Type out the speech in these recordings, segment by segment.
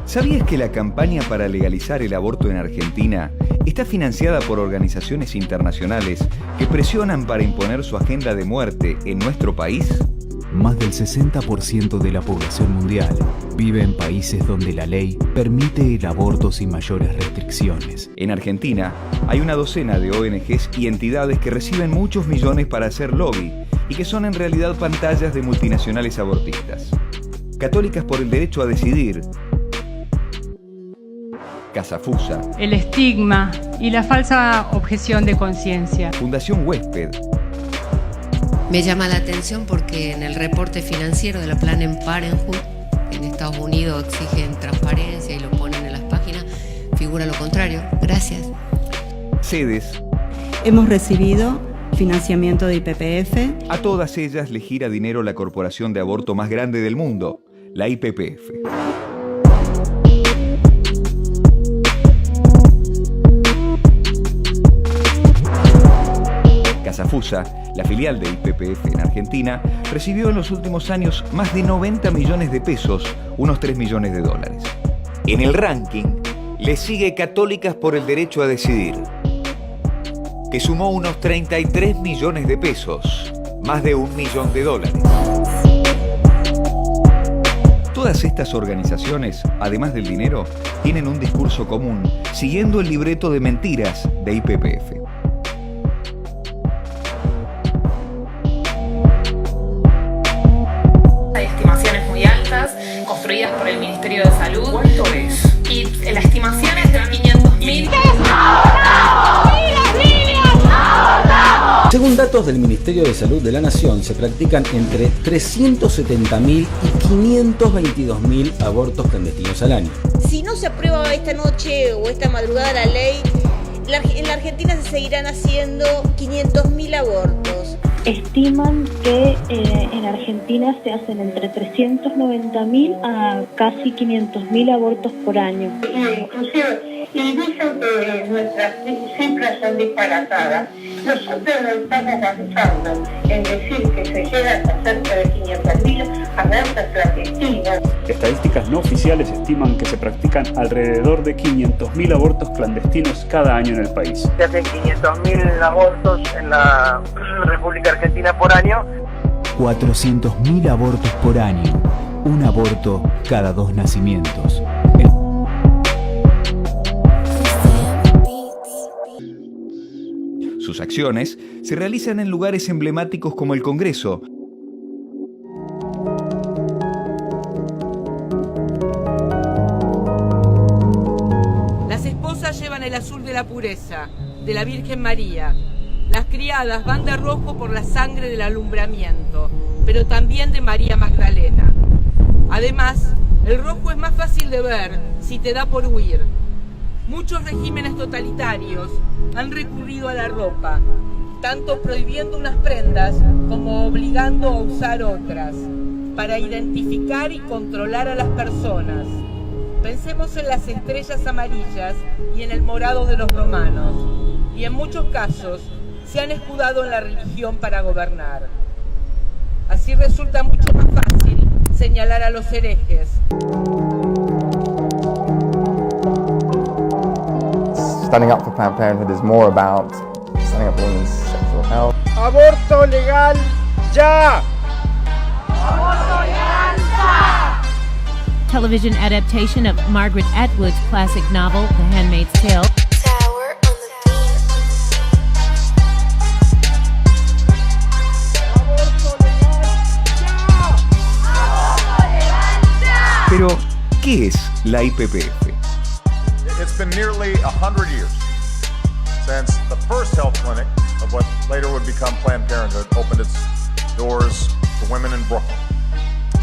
¿Sabías que la campaña para legalizar el aborto en Argentina está financiada por organizaciones internacionales que presionan para imponer su agenda de muerte en nuestro país? Más del 60% de la población mundial vive en países donde la ley permite el aborto sin mayores restricciones. En Argentina hay una docena de ONGs y entidades que reciben muchos millones para hacer lobby y que son en realidad pantallas de multinacionales abortistas. Católicas por el Derecho a Decidir, Casafusa, el estigma y la falsa objeción de conciencia. Fundación Huésped. Me llama la atención porque en el reporte financiero de la Planned Parenthood en Estados Unidos exigen transparencia y lo ponen en las páginas, figura lo contrario. Gracias. Sedes. Hemos recibido financiamiento de IPPF. A todas ellas le gira dinero la corporación de aborto más grande del mundo, la IPPF. Casafusa, la filial de IPPF en Argentina, recibió en los últimos años más de 90 millones de pesos, unos 3 millones de dólares. En el ranking le sigue Católicas por el Derecho a Decidir, que sumó unos 33 millones de pesos, más de $1 millón. Todas estas organizaciones, además del dinero, tienen un discurso común, siguiendo el libreto de mentiras de IPPF. Hay estimaciones muy altas, construidas por el Ministerio de Salud. ¿Cuánto es? Y la estimación es de 500.000. Según datos del Ministerio de Salud de la Nación, se practican entre 370.000 y 522.000 abortos clandestinos al año. Si no se aprueba esta noche o esta madrugada la ley, en la Argentina se seguirán haciendo 500.000 abortos. Estiman que en Argentina se hacen entre 390.000 a casi 500.000 abortos por año. Inclusive, y dicen que nuestras cifras son disparatadas. Nosotros no estamos avanzando en decir que se llegan a cerca de 500.000 abortos clandestinos. Estadísticas no oficiales estiman que se practican alrededor de 500.000 abortos clandestinos cada año en el país. Se hacen 500.000 abortos en la República Argentina por año. 400.000 abortos por año. Un aborto cada 2 nacimientos. Sus acciones se realizan en lugares emblemáticos como el Congreso. Las esposas llevan el azul de la pureza, de la Virgen María. Las criadas van de rojo por la sangre del alumbramiento, pero también de María Magdalena. Además, el rojo es más fácil de ver si te da por huir. Muchos regímenes totalitarios han recurrido a la ropa, tanto prohibiendo unas prendas como obligando a usar otras, para identificar y controlar a las personas. Pensemos en las estrellas amarillas y en el morado de los romanos, y en muchos casos se han escudado en la religión para gobernar. Así resulta mucho más fácil señalar a los herejes. Standing up for Planned Parenthood is more about standing up for women's sexual health. ¡Aborto legal ya! ¡Aborto legal ya! Television adaptation of Margaret Atwood's classic novel, The Handmaid's Tale. Tower on the beat. Pero, ¿qué es la IPPF? It's been nearly 100 years since the first health clinic of what later would become Planned Parenthood opened its doors to women in Brooklyn.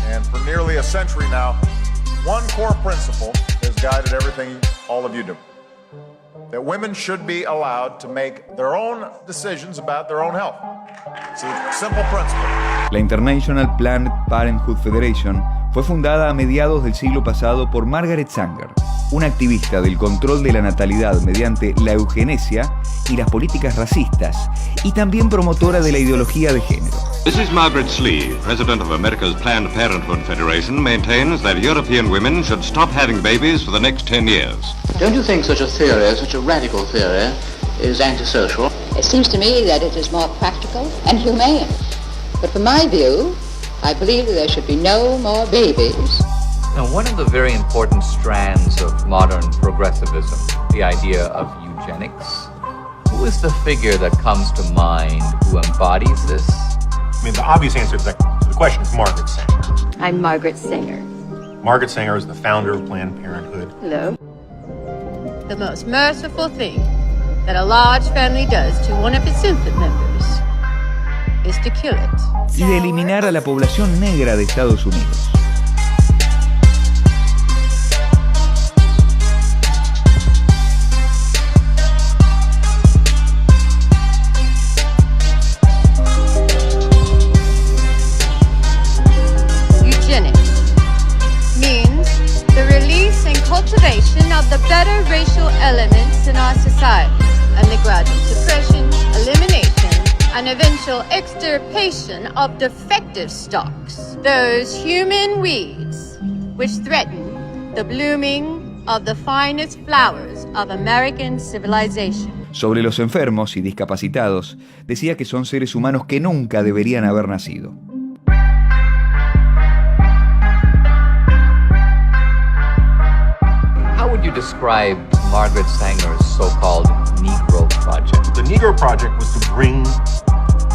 And for nearly a century now, one core principle has guided everything all of you do. That women should be allowed to make their own decisions about their own health. It's a simple principle. La International Planned Parenthood Federation fue fundada a mediados del siglo pasado por Margaret Sanger, una activista del control de la natalidad mediante la eugenesia y las políticas racistas, y también promotora de la ideología de género. Mrs. Margaret Slee, president of America's Planned Parenthood Federation, maintains that European women should stop having babies for the next 10 years. Don't you think such a theory, such a radical theory, is antisocial? It seems to me that it is more practical and humane. But from my view, I believe that there should be no more babies. Now, one of the very important strands of modern progressivism, the idea of eugenics. Who is the figure that comes to mind who embodies this? I mean, the obvious answer to the question is Margaret Sanger. I'm Margaret Sanger. Margaret Sanger is the founder of Planned Parenthood. Hello. The most merciful thing that a large family does to one of its infant members is to kill it. Y de eliminar a la población negra de Estados Unidos. Cultivation of the better racial elements in our society and the gradual suppression, elimination, and eventual extirpation of defective stocks, those human weeds which threaten the blooming of the finest flowers of American civilization. Sobre los enfermos y discapacitados, decía que son seres humanos que nunca deberían haber nacido. How would you describe Margaret Sanger's so-called Negro Project? The Negro Project was to bring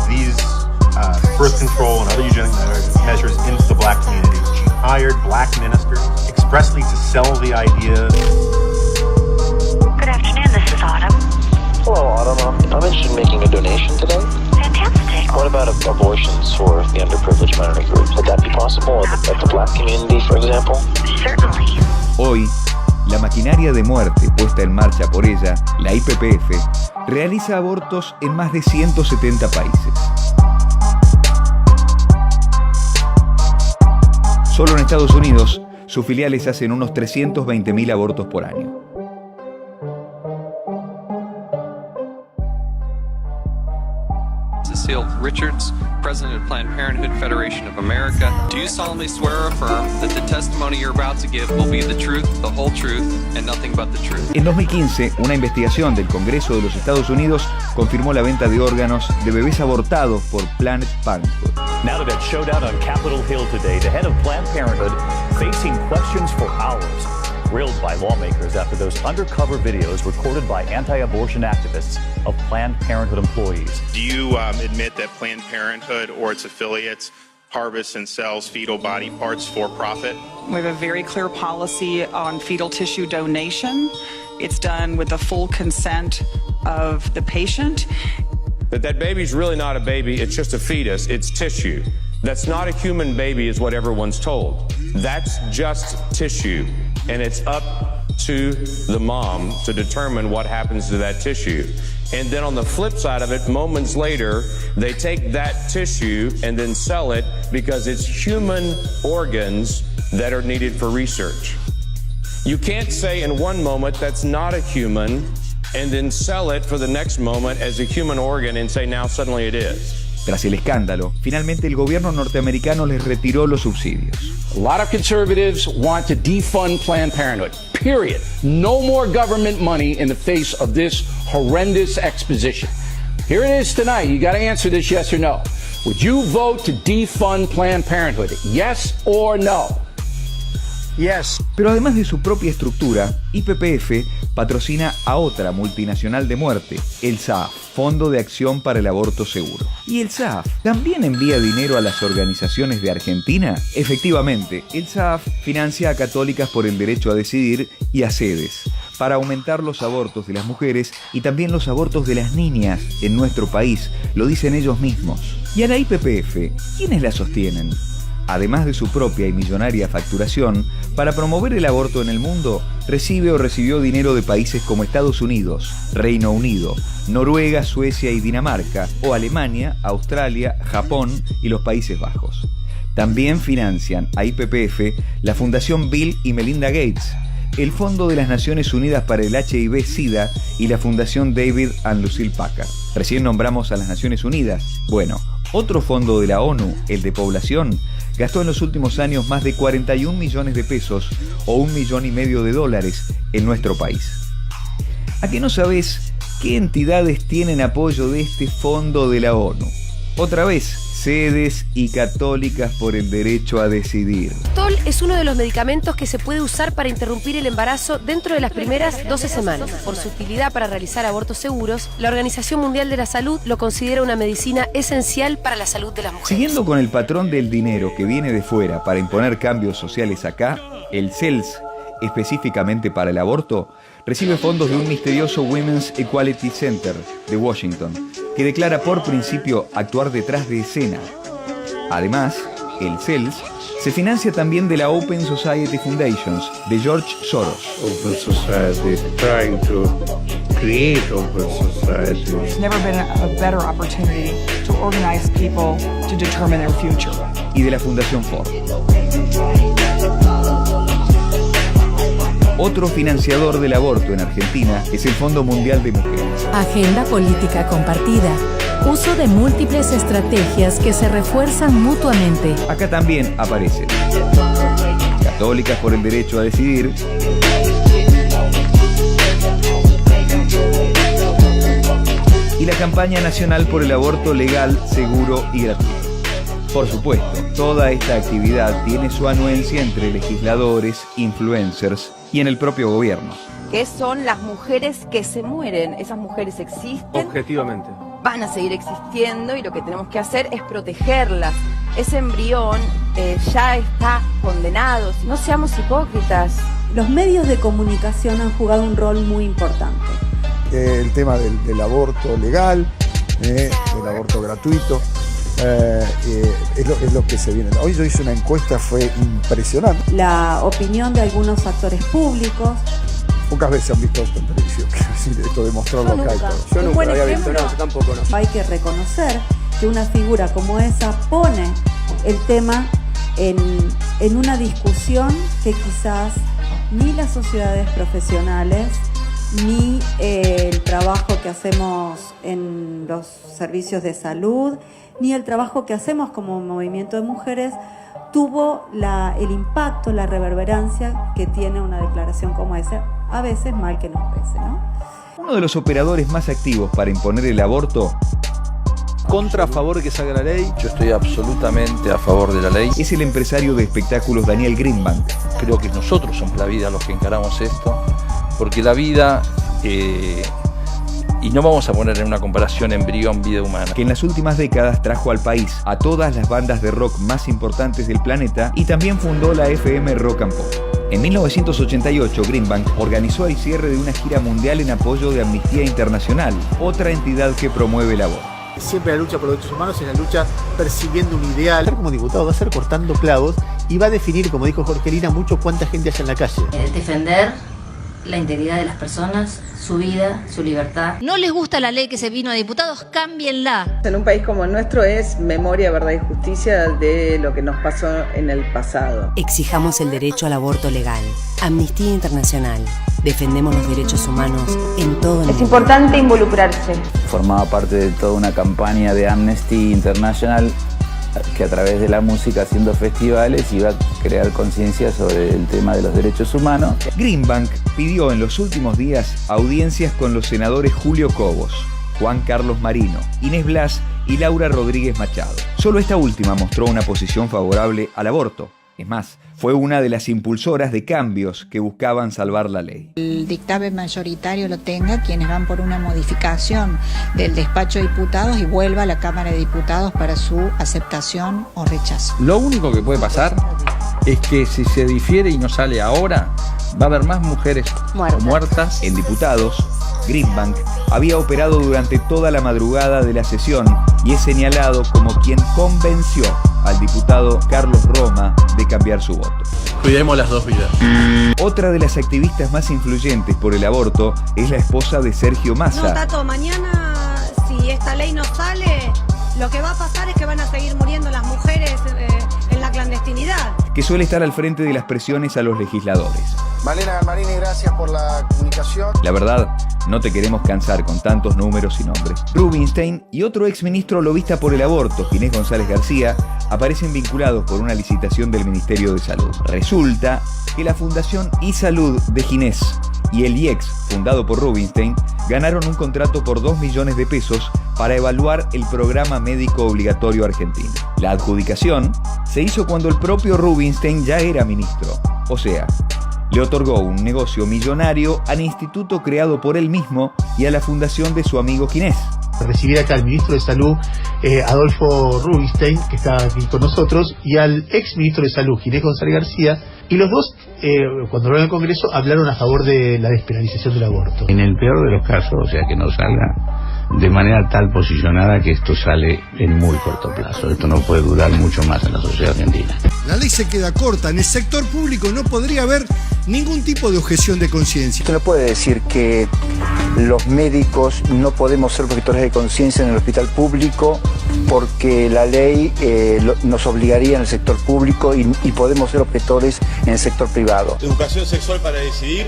these birth control and other eugenic measures into the black community. She hired black ministers expressly to sell the idea. Good afternoon, this is Autumn. Hello, Autumn. I'm interested in making a donation today. Fantastic. What about abortions for the underprivileged minority groups? Would that be possible at the black community, for example? Certainly. Hoy, la maquinaria de muerte puesta en marcha por ella, la IPPF, realiza abortos en más de 170 países. Solo en Estados Unidos, sus filiales hacen unos 320.000 abortos por año. Cecile Richards, President of Planned Parenthood Federation of America. Do you solemnly swear or affirm that the testimony you're about to give will be the truth, the whole truth, and nothing but the truth? En 2015, una investigación del Congreso de los Estados Unidos confirmó la venta de órganos de bebés abortados por Planned Parenthood. Now to that showdown on Capitol Hill today, the head of Planned Parenthood facing questions for hours. Grilled by lawmakers after those undercover videos recorded by anti-abortion activists of Planned Parenthood employees. Do you admit that Planned Parenthood or its affiliates harvests and sells fetal body parts for profit? We have a very clear policy on fetal tissue donation. It's done with the full consent of the patient. That baby's really not a baby, it's just a fetus, it's tissue. That's not a human baby is what everyone's told. That's just tissue. And it's up to the mom to determine what happens to that tissue. And then on the flip side of it, moments later, they take that tissue and then sell it because it's human organs that are needed for research. You can't say in one moment that's not a human and then sell it for the next moment as a human organ and say now suddenly it is. Tras el escándalo, finalmente el gobierno norteamericano les retiró los subsidios. A lot of conservatives want to defund Planned Parenthood, period. No more government money in the face of this horrendous exposition. Here it is tonight. You got to answer this yes or no. Would you vote to defund Planned Parenthood? Yes or no? Yes. Pero además de su propia estructura, IPPF patrocina a otra multinacional de muerte, el SAAF, Fondo de Acción para el Aborto Seguro. ¿Y el SAAF también envía dinero a las organizaciones de Argentina? Efectivamente, el SAAF financia a Católicas por el Derecho a Decidir y a SEDES, para aumentar los abortos de las mujeres y también los abortos de las niñas en nuestro país, lo dicen ellos mismos. Y a la IPPF, ¿quiénes la sostienen? Además de su propia y millonaria facturación, para promover el aborto en el mundo, recibe o recibió dinero de países como Estados Unidos, Reino Unido, Noruega, Suecia y Dinamarca, o Alemania, Australia, Japón y los Países Bajos. También financian a IPPF la Fundación Bill y Melinda Gates, el Fondo de las Naciones Unidas para el HIV-Sida y la Fundación David and Lucille Packard. Recién nombramos a las Naciones Unidas. Bueno, Otro fondo de la ONU, el de población, gastó en los últimos años más de 41 millones de pesos o $1,5 millones de dólares en nuestro país. ¿A qué no sabés qué entidades tienen apoyo de este fondo de la ONU? Otra vez, sedes y Católicas por el Derecho a Decidir. Tol es uno de los medicamentos que se puede usar para interrumpir el embarazo dentro de las primeras 12 semanas. Por su utilidad para realizar abortos seguros, la Organización Mundial de la Salud lo considera una medicina esencial para la salud de las mujeres. Siguiendo con el patrón del dinero que viene de fuera para imponer cambios sociales acá, el CELS, específicamente para el aborto, recibe fondos de un misterioso Women's Equality Center de Washington, que declara por principio actuar detrás de escena. Además, el CELS se financia también de la Open Society Foundations de George Soros. Open Society is trying to create open society. There's never been a better opportunity to organize people to determine their future. Y de la Fundación Ford. Otro financiador del aborto en Argentina es el Fondo Mundial de Mujeres. Agenda política compartida. Uso de múltiples estrategias que se refuerzan mutuamente. Acá también aparecen Católicas por el Derecho a Decidir, y la Campaña Nacional por el Aborto Legal, Seguro y Gratuito. Por supuesto, toda esta actividad tiene su anuencia entre legisladores, influencers y en el propio gobierno. ¿Qué son las mujeres que se mueren? Esas mujeres existen. Objetivamente. Van a seguir existiendo y lo que tenemos que hacer es protegerlas. Ese embrión ya está condenado. No seamos hipócritas. Los medios de comunicación han jugado un rol muy importante. El tema del aborto legal, del aborto gratuito. Es lo que se viene. Hoy yo hice una encuesta, fue impresionante. La opinión de algunos actores públicos. Pocas veces han visto esto en televisión, esto de mostrarlo acá y todo. Yo nunca lo había visto, no, yo tampoco. No. Hay que reconocer que una figura como esa pone el tema en una discusión que quizás ni las sociedades profesionales ni el trabajo que hacemos en los servicios de salud, ni el trabajo que hacemos como movimiento de mujeres tuvo el impacto, la reverberancia que tiene una declaración como esa, a veces mal que nos pese, ¿no? Uno de los operadores más activos para imponer el aborto, contra, a favor de que salga la ley. Yo estoy absolutamente a favor de la ley. Es el empresario de espectáculos Daniel Greenbank. Creo que nosotros somos la vida los que encaramos esto, porque la vida, y no vamos a poner en una comparación embrión-vida humana, que en las últimas décadas trajo al país a todas las bandas de rock más importantes del planeta y también fundó la FM Rock and Pop. En 1988, Greenbank organizó el cierre de una gira mundial en apoyo de Amnistía Internacional, otra entidad que promueve el aborto. Siempre la lucha por los derechos humanos es la lucha persiguiendo un ideal. Como diputado va a ser cortando clavos y va a definir, como dijo Jorgelina, mucho cuánta gente haya en la calle. Defender la integridad de las personas, su vida, su libertad. ¿No les gusta la ley que se vino a diputados? Cámbienla. En un país como el nuestro es memoria, verdad y justicia de lo que nos pasó en el pasado. Exijamos el derecho al aborto legal. Amnistía Internacional. Defendemos los derechos humanos en todo el mundo. Es importante involucrarse. Formaba parte de toda una campaña de Amnesty International que a través de la música, haciendo festivales, iba a crear conciencia sobre el tema de los derechos humanos. Greenbank pidió en los últimos días audiencias con los senadores Julio Cobos, Juan Carlos Marino, Inés Blas y Laura Rodríguez Machado. Solo esta última mostró una posición favorable al aborto. Es más, fue una de las impulsoras de cambios que buscaban salvar la ley. El dictamen mayoritario lo tenga quienes van por una modificación del despacho de diputados y vuelva a la Cámara de Diputados para su aceptación o rechazo. Lo único que puede pasar es que si se difiere y no sale ahora, va a haber más mujeres muertas. En diputados, Greenbank había operado durante toda la madrugada de la sesión y es señalado como quien convenció al diputado Carlos Roma de cambiar su voto. Cuidemos las dos vidas. Otra de las activistas más influyentes por el aborto es la esposa de Sergio Massa. No, Tato, mañana, si esta ley no sale, lo que va a pasar es que van a seguir muriendo las mujeres en la clandestinidad. Que suele estar al frente de las presiones a los legisladores. Malena Galmarini, gracias por la comunicación. La verdad, No te queremos cansar con tantos números y nombres. Rubinstein y otro exministro lobista por el aborto, Ginés González García, aparecen vinculados por una licitación del Ministerio de Salud. Resulta que la Fundación iSalud de Ginés y el IEX, fundado por Rubinstein, ganaron un contrato por 2 millones de pesos para evaluar el programa médico obligatorio argentino. La adjudicación se hizo cuando el propio Rubinstein ya era ministro, o sea, le otorgó un negocio millonario al instituto creado por él mismo y a la fundación de su amigo Ginés. Recibir acá al ministro de Salud, Adolfo Rubinstein, que está aquí con nosotros, y al ex ministro de Salud, Ginés González García, y los dos, cuando hablaron en el Congreso, hablaron a favor de la despenalización del aborto. En el peor de los casos, o sea, que no salga de manera tal posicionada que esto sale en muy corto plazo. Esto no puede durar mucho más en la sociedad argentina. La ley se queda corta. En el sector público no podría haber ningún tipo de objeción de conciencia. Usted no puede decir que los médicos no podemos ser objetores de conciencia en el hospital público porque la ley nos obligaría en el sector público y podemos ser objetores en el sector privado. Educación sexual para decidir,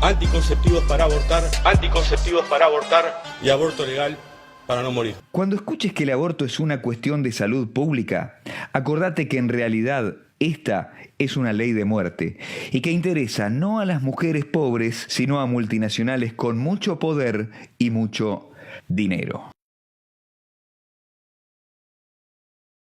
anticonceptivos para abortar y aborto legal para no morir. Cuando escuches que el aborto es una cuestión de salud pública, acordate que en realidad esta es una ley de muerte y que interesa no a las mujeres pobres, sino a multinacionales con mucho poder y mucho dinero.